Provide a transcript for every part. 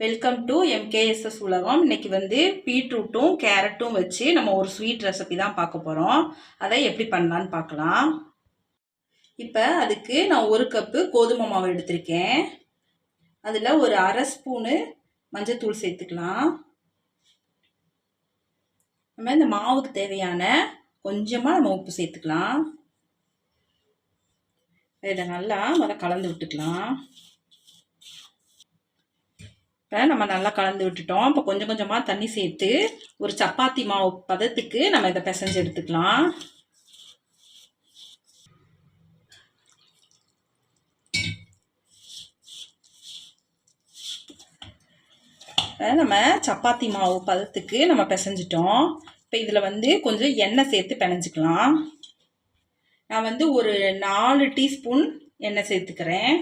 Welcome to MKSS உலகம். இன்னைக்கு வந்து பீட்ரூட்டும் கேரட்டும் வச்சு நம்ம ஒரு ஸ்வீட் ரெசிபி தான் பார்க்க போகிறோம். அதை எப்படி பண்ணலான்னு பார்க்கலாம். இப்போ அதுக்கு நான் ஒரு கப்பு கோதுமை மாவு எடுத்திருக்கேன். அதில் ஒரு அரை ஸ்பூனு மஞ்சத்தூள் சேர்த்துக்கலாம். நம்ம இந்த மாவுக்கு தேவையான கொஞ்சமாக நம்ம உப்பு சேர்த்துக்கலாம். இதை நல்லா கலந்து விட்டுக்கலாம். இப்போ நம்ம நல்லா கலந்து விட்டுட்டோம். இப்போ கொஞ்சம் கொஞ்சமாக தண்ணி சேர்த்து ஒரு சப்பாத்தி மாவு பதத்துக்கு நம்ம இதை பிசைஞ்சு எடுத்துக்கலாம். நம்ம சப்பாத்தி மாவு பதத்துக்கு நம்ம பிசைஞ்சிட்டோம். இப்போ இதில் வந்து கொஞ்சம் எண்ணெய் சேர்த்து பிணைஞ்சிக்கலாம். நான் வந்து ஒரு 4 டீஸ்பூன் எண்ணெய் சேர்த்துக்கிறேன்.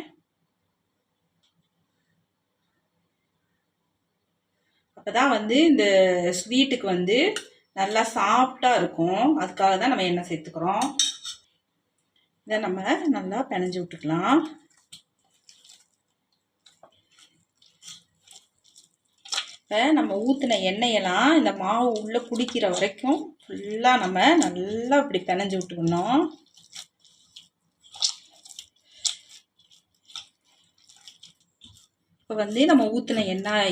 அப்போதான் வந்து இந்த ஸ்வீட்டுக்கு வந்து நல்லா சாஃப்டாக இருக்கும். அதுக்காக தான் நம்ம எண்ணெய் சேர்த்துக்கிறோம். இதை நம்ம நல்லா பிணைஞ்சு விட்டுக்கலாம். இப்போ நம்ம ஊற்றின எண்ணெயெல்லாம் இந்த மாவு உள்ளே குடிக்கிற வரைக்கும் ஃபுல்லாக நம்ம நல்லா இப்படி பிணைஞ்சு விட்டுக்கணும். இப்போ வந்து நம்ம ஊற்றின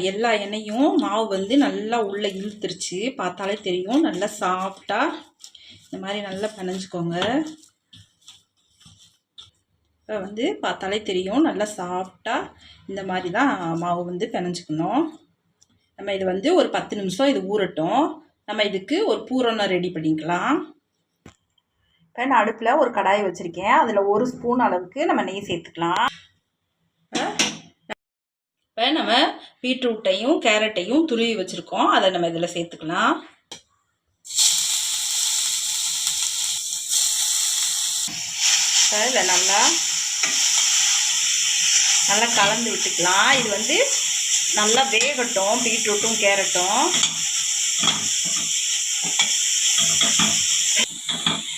எல்லா எண்ணெயும் மாவு வந்து நல்லா உள்ளே இழுத்துருச்சு. பார்த்தாலே தெரியும். நல்லா சாஃப்டாக இந்த மாதிரி நல்லா பிணைஞ்சிக்கோங்க. இப்போ வந்து பார்த்தாலே தெரியும். நல்லா சாஃப்டாக இந்த மாதிரி தான் மாவு வந்து பிணைஞ்சிக்கணும். நம்ம இது வந்து ஒரு 10 நிமிஷம் இது ஊறட்டும். நம்ம இதுக்கு ஒரு பூரணம் ரெடி பண்ணிக்கலாம். இப்போ நான் அடுப்பில் ஒரு கடாயை வச்சுருக்கேன். அதில் 1 ஸ்பூன் அளவுக்கு நம்ம நெய் சேர்த்துக்கலாம். இப்போ நம்ம பீட்ரூட்டையும் கேரட்டையும் துருவி வச்சுருக்கோம். அதை நம்ம இதில் சேர்த்துக்கலாம். இதில் நல்லா கலந்து விட்டுக்கலாம். இது வந்து நல்லா வேகட்டும் பீட்ரூட்டும் கேரட்டும்.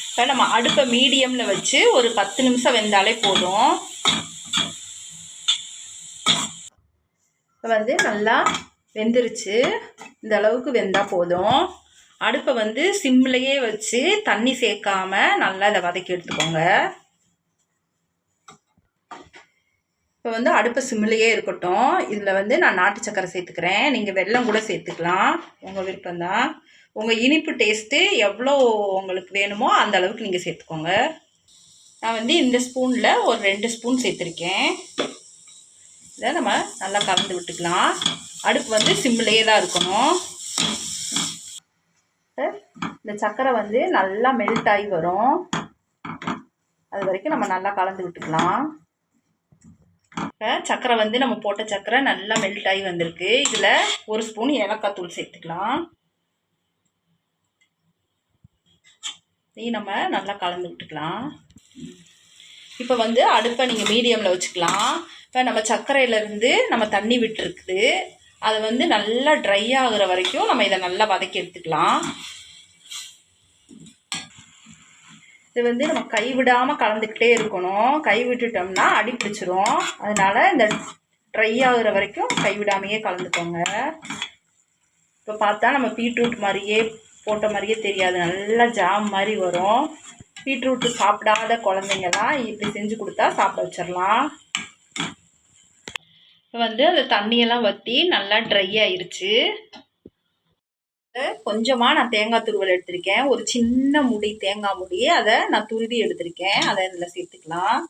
இப்போ நம்ம அடுப்பை மீடியமில் வச்சு ஒரு 10 நிமிஷம் வெந்தாலே போதும். இப்போ வந்து நல்லா வெந்துருச்சு. இந்த அளவுக்கு வெந்தால் போதும். அடுப்பை வந்து சிம்லேயே வச்சு தண்ணி சேர்க்காம நல்லா இதை வதக்கி எடுத்துக்கோங்க. இப்போ வந்து அடுப்பை சிம்லேயே இருக்கட்டும். இதில் வந்து நான் நாட்டு சக்கரை சேர்த்துக்கிறேன். நீங்கள் வெல்லம் கூட சேர்த்துக்கலாம், உங்கள் விருப்பம்தான். உங்கள் இனிப்பு டேஸ்ட்டு எவ்வளோ உங்களுக்கு வேணுமோ அந்த அளவுக்கு நீங்கள் சேர்த்துக்கோங்க. நான் வந்து இந்த ஸ்பூனில் ஒரு 2 ஸ்பூன் சேர்த்துருக்கேன். இதை நம்ம நல்லா கலந்து விட்டுக்கலாம். அடுப்பு வந்து சிம்லேயே தான் இருக்கணும். இந்த சக்கரை வந்து நல்லா மெல்ட் ஆகி வரும். அது வரைக்கும் நம்ம நல்லா கலந்து விட்டுக்கலாம். சக்கரை வந்து நம்ம போட்ட சக்கரை நல்லா மெல்ட் ஆகி வந்திருக்கு. இதில் 1 ஸ்பூன் ஏலக்காய் தூள் சேர்த்துக்கலாம். இதையும் நம்ம நல்லா கலந்து விட்டுக்கலாம். இப்போ வந்து அடுப்பை நீங்கள் மீடியமில் வச்சுக்கலாம். இப்போ நம்ம சர்க்கரையிலேருந்து நம்ம தண்ணி விட்டுருக்குது. அதை வந்து நல்லா ட்ரை ஆகுற வரைக்கும் நம்ம இதை நல்லா வதக்கி எடுத்துக்கலாம். இது வந்து நம்ம கைவிடாமல் கலந்துக்கிட்டே இருக்கணும். கை விட்டுட்டோம்னா அடி பிடிச்சிரும். அதனால் இந்த ட்ரை ஆகுற வரைக்கும் கைவிடாமையே கலந்துக்கோங்க. இப்போ பார்த்தா நம்ம பீட்ரூட் மாதிரியே போட்ட மாதிரியே தெரியாது. நல்லா ஜாம் மாதிரி வரும். பீட்ரூட்டு சாப்பிடாத குழந்தைங்கலாம் இப்படி செஞ்சு கொடுத்தா சாப்பிட வச்சிடலாம். இப்போ வந்து அந்த தண்ணியெல்லாம் வற்றி நல்லா ட்ரை ஆயிடுச்சு. கொஞ்சமாக நான் தேங்காய் துருவல் எடுத்திருக்கேன். ஒரு சின்ன முடி தேங்காய் முடி, அதை நான் துருவி எடுத்திருக்கேன். அதை இதில் சேர்த்துக்கலாம்.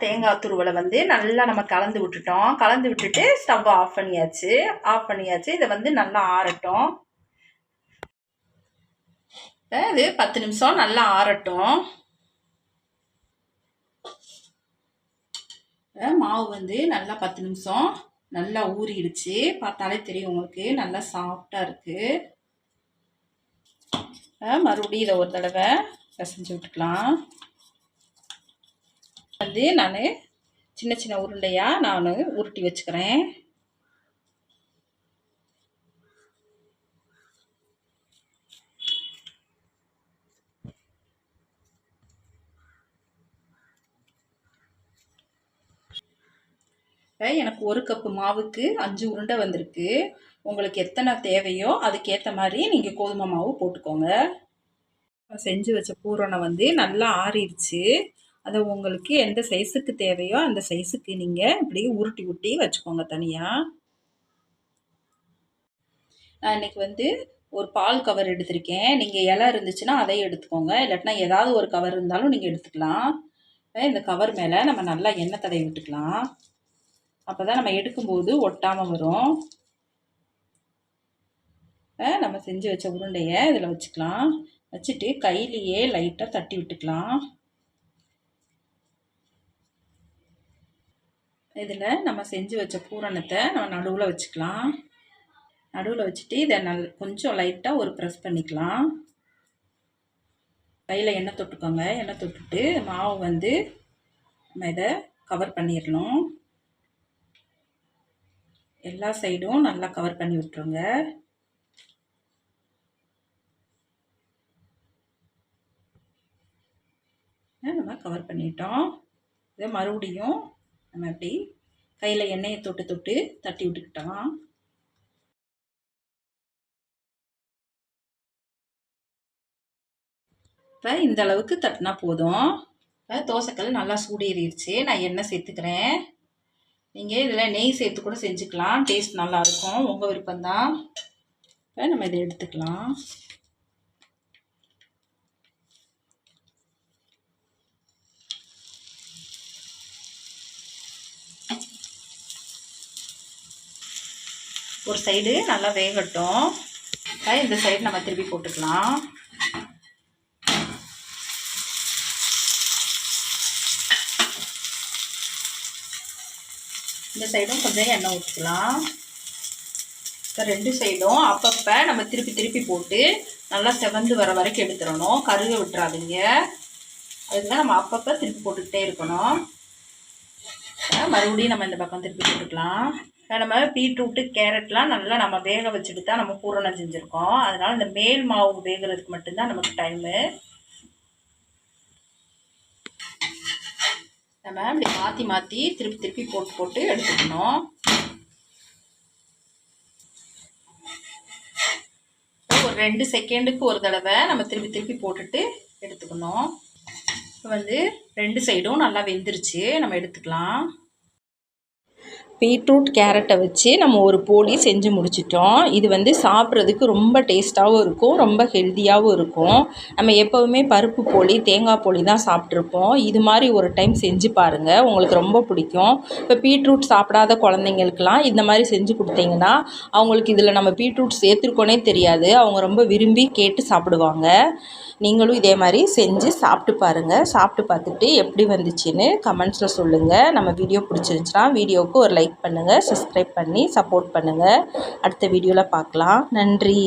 தேங்காய் துருவலை வந்து நல்லா நம்ம கலந்து விட்டுட்டோம். கலந்து விட்டுட்டு ஸ்டவ் ஆஃப் பண்ணியாச்சு. இதை வந்து நல்லா ஆறட்டும். இது 10 நிமிஷம் நல்லா ஆறட்டும். மாவு வந்து நல்லா 10 நிமிஷம் நல்லா ஊறிடுச்சு. பார்த்தாலே தெரியும் உங்களுக்கு. நல்லா சாஃப்டாக இருக்குது. மறுபடியும் இதை ஒரு தடவை பிசைஞ்சு விட்டுக்கலாம். வந்து நான் சின்ன சின்ன உருண்டையாக நான் உருட்டி வச்சுக்கிறேன். எனக்கு 1 கப்பு மாவுக்கு 5 உருண்டை வந்திருக்கு. உங்களுக்கு எத்தனை தேவையோ அதுக்கேற்ற மாதிரி நீங்கள் கோதுமை மாவு போட்டுக்கோங்க. செஞ்சு வச்ச பூரணம் வந்து நல்லா ஆறிடுச்சு. அதை உங்களுக்கு எந்த சைஸுக்கு தேவையோ அந்த சைஸுக்கு நீங்கள் இப்படி உருட்டி உருட்டி வச்சுக்கோங்க தனியாக. நான் இன்றைக்கி வந்து ஒரு பால் கவர் எடுத்திருக்கேன். நீங்கள் இலை இருந்துச்சுன்னா அதையும் எடுத்துக்கோங்க. இல்லாட்டினா ஏதாவது ஒரு கவர் இருந்தாலும் நீங்கள் எடுத்துக்கலாம். இந்த கவர் மேலே நம்ம நல்லா எண்ணெய் தடவி விட்டுக்கலாம். அப்போ தான் நம்ம எடுக்கும்போது ஒட்டாமல் வரும். நம்ம செஞ்சு வச்ச உருண்டையை இதில் வச்சுக்கலாம். வச்சுட்டு கையிலேயே லைட்டாக தட்டி விட்டுக்கலாம். இதில் நம்ம செஞ்சு வச்ச பூரணத்தை நம்ம நடுவில் வச்சுக்கலாம். நடுவில் வச்சுட்டு இதை கொஞ்சம் லைட்டாக ஒரு ப்ரெஸ் பண்ணிக்கலாம். கையில் எண்ணெய் தொட்டுக்கோங்க. எண்ணெய் தொட்டுட்டு மாவு வந்து நம்ம இதை கவர் பண்ணிடணும். எல்லா சைடும் நல்லா கவர் பண்ணி விட்டுருங்க. நம்ம கவர் பண்ணிட்டோம். இதை மறுபடியும் நம்ம அப்படி கையில் எண்ணெயை தொட்டு தொட்டு தட்டி விட்டுக்கிட்டோம். இப்போ இந்த அளவுக்கு தட்டினா போதும். இப்போ தோசைக்கல் நல்லா சூடேறிடுச்சு. நான் எண்ணெய் சேர்த்துக்கிறேன். நீங்கள் இதில் நெய் சேர்த்து கூட செஞ்சுக்கலாம். டேஸ்ட் நல்லாயிருக்கும். உங்கள் விருப்பம்தான். இப்போ நம்ம இதை எடுத்துக்கலாம். ஒரு சைடு நல்லா வேகட்டும். இந்த சைடு நம்ம திருப்பி போட்டுக்கலாம். இந்த சைடும் கொஞ்சம் எண்ணெய் ஊற்றிக்கலாம். இப்போ 2 சைடும் அப்பப்போ நம்ம திருப்பி திருப்பி போட்டு நல்லா செவந்து வர வரைக்கும் எடுத்துடணும். கருக விட்டுறாதீங்க. அதுக்கு தான் நம்ம அப்பப்போ திருப்பி போட்டுக்கிட்டே இருக்கணும். மறுபடியும் நம்ம இந்த பக்கம் திருப்பி போட்டுக்கலாம். நம்ம பீட்ரூட்டு கேரட்லாம் நல்லா நம்ம வேக வச்சுட்டு தான் நம்ம பூரணம் செஞ்சுருக்கோம். அதனால் இந்த மேல் மாவு வேகிறதுக்கு மட்டும்தான் நமக்கு டைமு. நம்ம இப்படி மாற்றி மாற்றி திருப்பி திருப்பி போட்டு போட்டு எடுத்துக்கணும். ஒரு 2 செகண்டுக்கு ஒரு தடவை நம்ம திருப்பி திருப்பி போட்டுட்டு எடுத்துக்கணும். இப்போ வந்து 2 சைடும் நல்லா வெந்துருச்சு. நம்ம எடுத்துக்கலாம். பீட்ரூட் கேரட்டை வச்சு நம்ம ஒரு போளி செஞ்சு முடிச்சிட்டோம். இது வந்து சாப்பிட்றதுக்கு ரொம்ப டேஸ்ட்டாகவும் இருக்கும், ரொம்ப ஹெல்த்தியாகவும் இருக்கும். நம்ம எப்போவுமே பருப்பு போளி தேங்காய் போளி தான் சாப்பிட்ருப்போம். இது மாதிரி ஒரு டைம் செஞ்சு பாருங்கள், உங்களுக்கு ரொம்ப பிடிக்கும். இப்போ பீட்ரூட் சாப்பிடாத குழந்தைங்களுக்கெல்லாம் இந்த மாதிரி செஞ்சு கொடுத்தீங்கன்னா அவங்களுக்கு இதில் நம்ம பீட்ரூட் சேர்த்துருக்கோனே தெரியாது. அவங்க ரொம்ப விரும்பி கேட்டு சாப்பிடுவாங்க. நீங்களும் இதே மாதிரி செஞ்சு சாப்பிட்டு பாருங்கள். சாப்பிட்டு பார்த்துட்டு எப்படி வந்துச்சுன்னு கமெண்ட்ஸில் சொல்லுங்கள். நம்ம வீடியோ பிடிச்சிருந்துச்சுன்னா வீடியோவுக்கு ஒரு லைக் பண்ணுங்கள், சப்ஸ்கிரைப் பண்ணி சப்போர்ட் பண்ணுங்கள். அடுத்த வீடியோவில் பார்க்கலாம். நன்றி.